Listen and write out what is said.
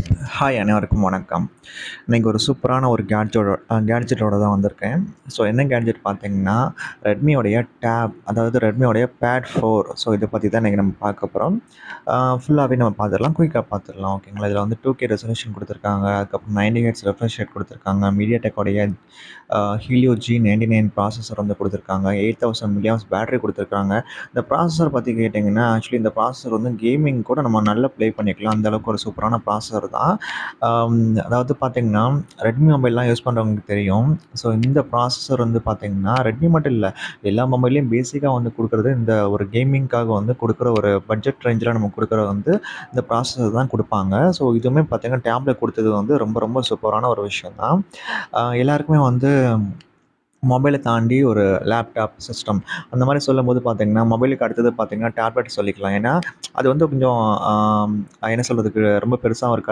Hi அனைவருக்கும் வணக்கம். இன்னைக்கு ஒரு சூப்பரான ஒரு கேட்ஜெட்டோட தான் வந்திருக்கேன். ஸோ என்ன கேட்ஜெட் பார்த்தீங்கன்னா, ரெட்மியோடைய டேப், அதாவது ரெட்மியோடைய பேட் 4. ஸோ இத பத்தி தான் இன்னைக்கு நம்ம பார்க்க போறோம். ஃபுல்லாவே நம்ம பார்த்துடலாம். குயிக்கா பார்த்துடலாம். ஓகேங்களா. இதில வந்து 2K ரெசல்யூஷன் குடுத்துருக்காங்க. அதுக்கப்புறம் 90 ஹெர்ட்ஸ் ரெஃப்ரெஷ் ரேட் குடுத்துருக்காங்க. MediaTekோடைய Helio G99 ப்ராசஸர் வந்து குடுத்துருக்காங்க. 8000 மில்லியாம்ஸ் பேட்டரி குடுத்துருக்காங்க. இந்த ப்ராசஸர் பத்தி கேட்டீங்கன்னா, ஆக்சுவலி இந்த ப்ராசஸர் வந்து கேமிங் கூட நம்ம நல்லா ப்ளே பண்ணிக்கலாம். அந்த அளவுக்கு ஒரு சூப்பரான ப்ராசஸர் தான். அதாவது பார்த்தீங்கன்னா, ரெட்மி மொபைல்லாம் யூஸ் பண்றவங்களுக்கு தெரியும். ஸோ இந்த ப்ராசஸர் வந்து பார்த்தீங்கன்னா, ரெட்மி மட்டும் இல்ல, எல்லா மொபைல்லையும் பேசிக்கா வந்து குடுக்குறது இந்த ஒரு கேமிங்க்காக வந்து குடுக்குற ஒரு பட்ஜெட் ரேஞ்சில நம்ம குடுக்குறது வந்து இந்த ப்ராசஸர் தான் குடுப்பாங்க. ஸோ இதுவுமே பார்த்தீங்கன்னா, டேப்ல குடுத்தது வந்து ரொம்ப ரொம்ப சூப்பரான ஒரு விஷயம் தான். எல்லாருக்குமே வந்து மொபைல தாண்டி ஒரு லேப்டாப், சிஸ்டம் அந்த மாரி சொல்லும்போது பார்த்தீங்கன்னா, மொபைலுக்கு அடுத்தது பார்த்தீங்கன்னா, டேப்லெட் சொல்லிக்கலாம். ஏன்னா, அது வந்து கொஞ்சம் என்ன சொல்றதுக்கு ரொம்ப பெருசாவும் இருக்காது.